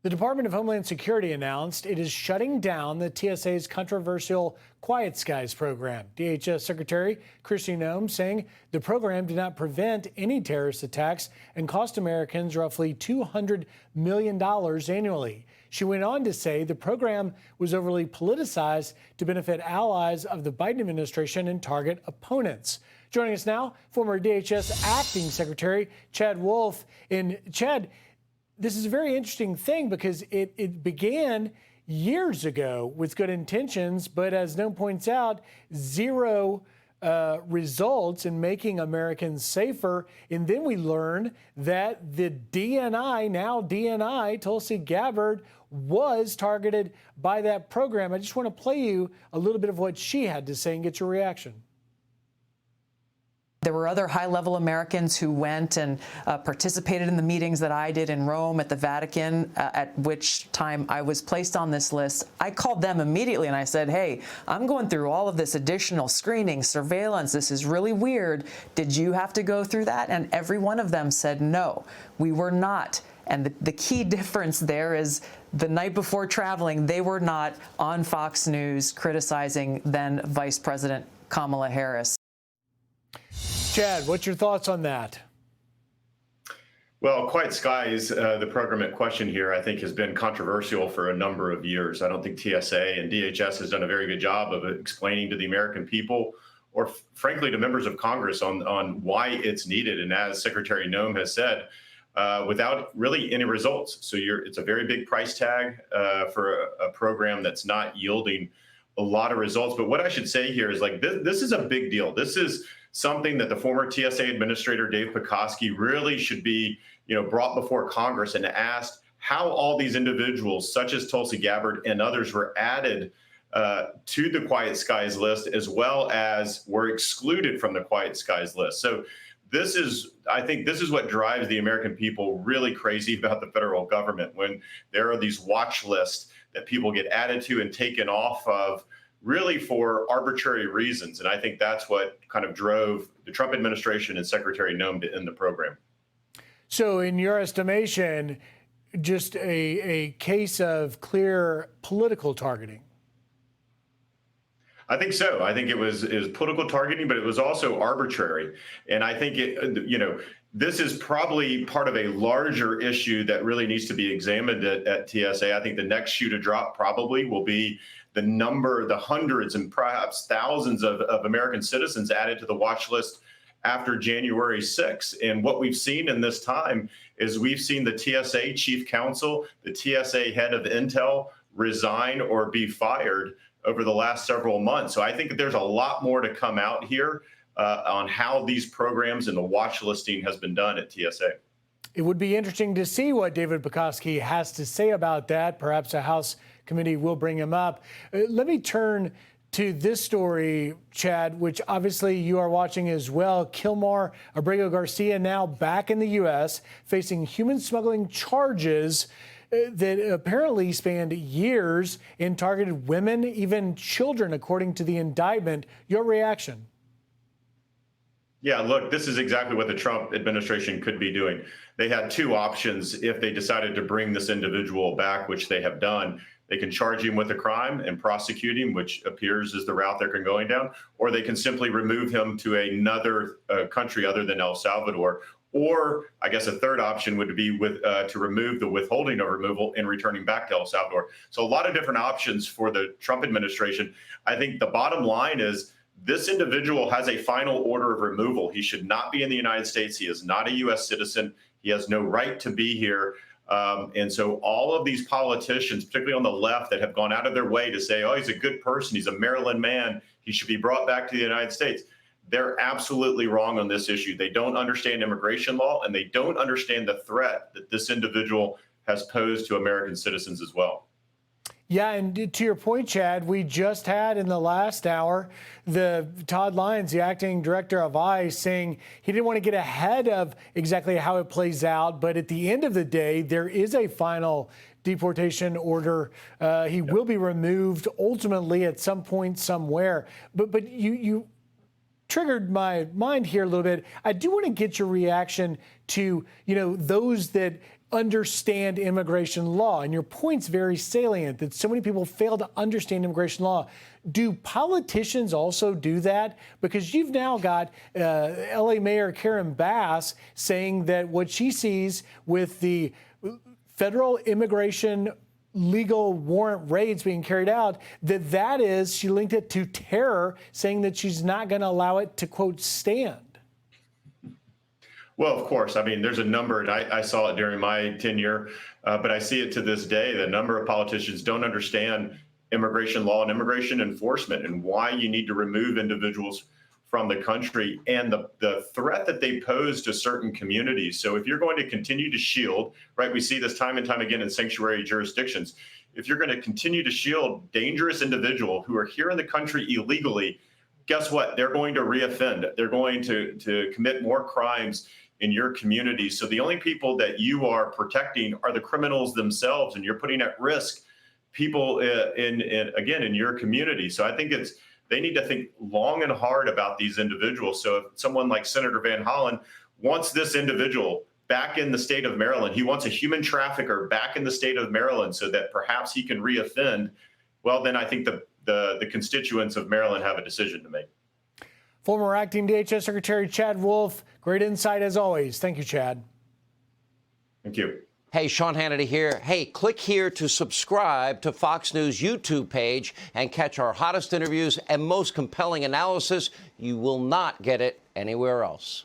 The Department of Homeland Security announced it is shutting down the TSA's controversial Quiet Skies program. DHS Secretary Kristi Noem saying the program did not prevent any terrorist attacks and cost Americans roughly $200 million annually. She went on to say the program was overly politicized to benefit allies of the Biden administration and target opponents. Joining us now, former DHS Acting Secretary Chad Wolf. And Chad, this is a very interesting thing because it began years ago with good intentions, but as Noem points out, zero results in making Americans safer. And then we learn that the DNI, Tulsi Gabbard, was targeted by that program. I just want to play you a little bit of what she had to say and get your reaction. There were other high-level Americans who went and participated in the meetings that I did in Rome, at the Vatican, at which time I was placed on this list. I called them immediately and I said, hey, I'm going through all of this additional screening, surveillance. This is really weird. Did you have to go through that? And every one of them said, no, we were not. And the key difference there is the night before traveling, they were not on Fox News criticizing then Vice President Kamala Harris. Chad, what's your thoughts on that? Well, Quiet Skies, the program at question here, I think has been controversial for a number of years. I don't think TSA and DHS has done a very good job of explaining to the American people, or frankly to members of Congress, on why it's needed. And as Secretary Noem has said, without really any results. So it's a very big price tag for a program that's not yielding a lot of results. But what I should say here is, like, this is a big deal. This is something that the former TSA administrator, Dave Pekoske, really should be, brought before Congress and asked how all these individuals, such as Tulsi Gabbard and others, were added to the Quiet Skies list, as well as were excluded from the Quiet Skies list. So I think this is what drives the American people really crazy about the federal government, when there are these watch lists that people get added to and taken off of, really for arbitrary reasons. And I think that's what kind of drove the Trump administration and Secretary Noem to end the program. So in your estimation, just a case of clear political targeting? I think so. I think it was political targeting, but it was also arbitrary. And I think this is probably part of a larger issue that really needs to be examined at TSA. I think the next shoe to drop probably will be the hundreds and perhaps thousands of American citizens added to the watch list after January 6th. And what we've seen in this time is we've seen the TSA chief counsel, the TSA head of Intel resign or be fired over the last several months. So I think there's a lot more to come out here on how these programs and the watch listing has been done at TSA. It would be interesting to see what David Pekoske has to say about that. Perhaps a House committee will bring him up. Let me turn to this story, Chad, which obviously you are watching as well. Kilmar Abrego Garcia now back in the U.S. facing human smuggling charges that apparently spanned years and targeted women, even children, according to the indictment. Your reaction? Yeah, look, this is exactly what the Trump administration could be doing. They had two options if they decided to bring this individual back, which they have done. They can charge him with a crime and prosecute him, which appears is the route they're going down, or they can simply remove him to another country other than El Salvador. Or I guess a third option would be to remove the withholding of removal and returning back to El Salvador. So a lot of different options for the Trump administration. I think the bottom line is this individual has a final order of removal. He should not be in the United States. He is not a U.S. citizen. He has no right to be here. And so all of these politicians, particularly on the left, that have gone out of their way to say, oh, he's a good person, he's a Maryland man, he should be brought back to the United States. They're absolutely wrong on this issue. They don't understand immigration law, and they don't understand the threat that this individual has posed to American citizens as well. Yeah, and to your point, Chad, we just had in the last hour the Todd Lyons, the acting director of ICE, saying he didn't want to get ahead of exactly how it plays out. But at the end of the day, there is a final deportation order. He will be removed ultimately at some point somewhere. But you triggered my mind here a little bit. I do want to get your reaction to, those that understand immigration law. And your point's very salient that so many people fail to understand immigration law. Do politicians also do that? Because you've now got LA Mayor Karen Bass saying that what she sees with the federal immigration legal warrant raids being carried out, that is, she linked it to terror, saying that she's not going to allow it to, quote, stand. Well, of course. I mean, there's a number, and I saw it during my tenure, but I see it to this day. The number of politicians don't understand immigration law and immigration enforcement and why you need to remove individuals from the country and the threat that they pose to certain communities. So if you're going to continue to shield, right, we see this time and time again in sanctuary jurisdictions, if you're going to continue to shield dangerous individuals who are here in the country illegally, guess what? They're going to reoffend. They're going to commit more crimes in your community. So the only people that you are protecting are the criminals themselves, and you're putting at risk people in your community. So I think they need to think long and hard about these individuals. So if someone like Senator Van Hollen wants this individual back in the state of Maryland, he wants a human trafficker back in the state of Maryland so that perhaps he can reoffend, well, then I think the constituents of Maryland have a decision to make. Former Acting DHS Secretary Chad Wolf, great insight as always. Thank you, Chad. Thank you. Hey, Sean Hannity here. Hey, click here to subscribe to Fox News YouTube page and catch our hottest interviews and most compelling analysis. You will not get it anywhere else.